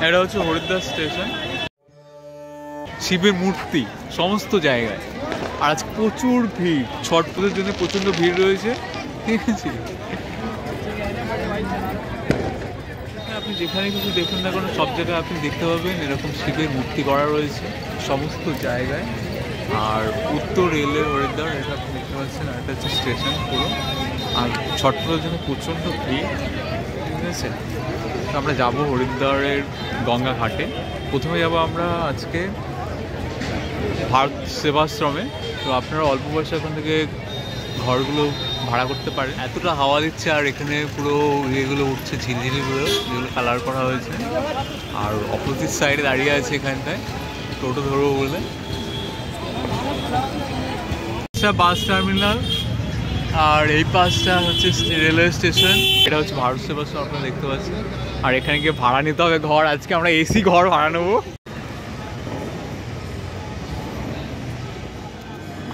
এটা হচ্ছে হরিদ্বার স্টেশন। শিবের মূর্তি সমস্ত জায়গায়, আর আজ প্রচুর ভিড়, ছট পুজোর জন্য প্রচণ্ড ভিড় রয়েছে, ঠিক আছে। আপনি যেখানে কিছু দেখুন না কোনো, সব জায়গায় আপনি দেখতে পাবেন এরকম শিবের মূর্তি করা রয়েছে সমস্ত জায়গায়। আর উত্তর রেলের হরিদ্বার, এটা আপনি দেখতে পাচ্ছেন, আর এটা হচ্ছে স্টেশন পুরো। আর ছট পুজোর জন্য প্রচণ্ড ভিড়, ঠিক আছে। তো আমরা যাবো হরিদ্বারের গঙ্গা ঘাটে। প্রথমে যাবো আমরা আজকে ভারত সেবাশ্রমে। তো আপনারা অল্প পয়সা এখান থেকে ঘরগুলো ভাড়া করতে পারেন। এতটা হাওয়া দিচ্ছে, আর এখানে পুরো ইয়েগুলো উঠছে, ঝিলঝিলিগুলো যেগুলো কালার করা হয়েছে। আর অপোজিট সাইডে দাঁড়িয়ে আছে এখানটায় টোটো ধরবো বলে। বাস টার্মিনাল, আর এই পাশটা হচ্ছে রেলওয়ে স্টেশন। এটা হচ্ছে ভারত সেবাশ্রম, আপনারা দেখতে পাচ্ছেন। আর এখানে গিয়ে ভাড়া নিতে হবে ঘর। আজকে আমরা এসি ঘর ভাড়া নেবো।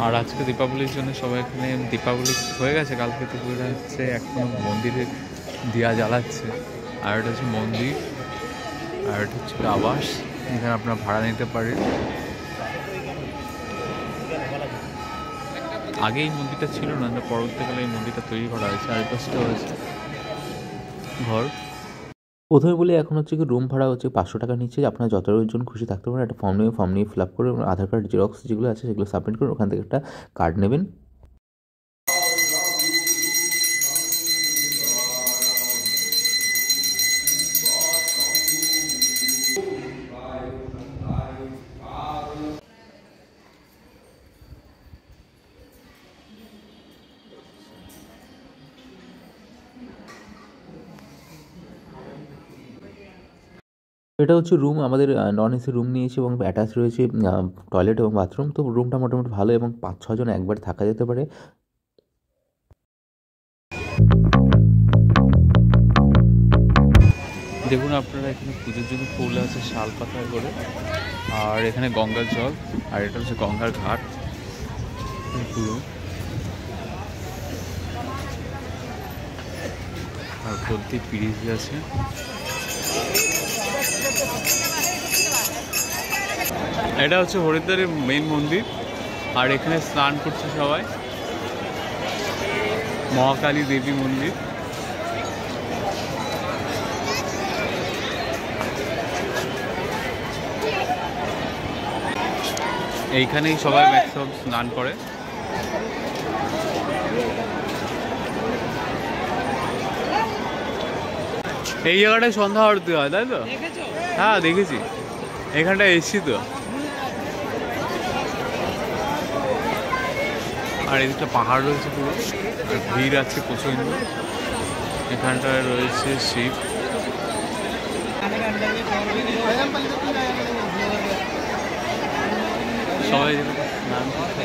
আর আজকে দীপাবলির জন্য সবাই এখানে, দীপাবলি হয়ে গেছে কালকে থেকে, হচ্ছে এখনো মন্দিরে দিয়া জ্বালাচ্ছে। আর এটা হচ্ছে মন্দির, আর এটা হচ্ছে আবাস, এখানে আপনারা ভাড়া নিতে পারেন। আগে এই মন্দিরটা ছিল না, পরবর্তীকালে এই মন্দিরটা তৈরি করা হয়েছে। আর পাশটা হয়েছে ঘর। প্রথমে বলি, এখন হচ্ছে কি রুম ভাড়া হচ্ছে 500 টাকা নিচ্ছে। আপনারা যতজন খুশি থাকতে পারেন। একটা ফর্ম নিয়ে ফিল আপ করে আধার কার্ড জেরক্স যেগুলো আছে সেগুলো সাবমিট করে ওখান থেকে একটা কার্ড নেবেন। এটা হচ্ছে রুম, আমাদের নন এসি রুম নিয়েছি এবং অ্যাটাচ রয়েছে টয়লেট এবং বাথরুম। তো রুমটা মোটামুটি ভালো এবং 5-6 জন একবার থাকা যেতে পারে। দেখুন আপনারা, এখানে পুজোর জন্য ফুল আছে শাল পাতায় করে। আর এখানে গঙ্গার জল, আর এটা হচ্ছে গঙ্গার ঘাট পুরো। আর বলতে পিরিচ আছে। এটা হচ্ছে হরিদ্বারের মেইন মন্দির, আর এখানে স্নান করছে সবাই। মহাকালী দেবী মন্দির। এইখানেই সবাই ম্যাক্সিমাম স্নান করে। এই জায়গাটায় সন্ধ্যা আরতি হয়, তাই তো? হ্যাঁ দেখেছি, এখানটা এসছি তো। আর এদিকটা পাহাড় রয়েছে পুরো, আর ভিড় আছে প্রচন্ড। এখানটায় রয়েছে শিব। সবাই স্নান করছে।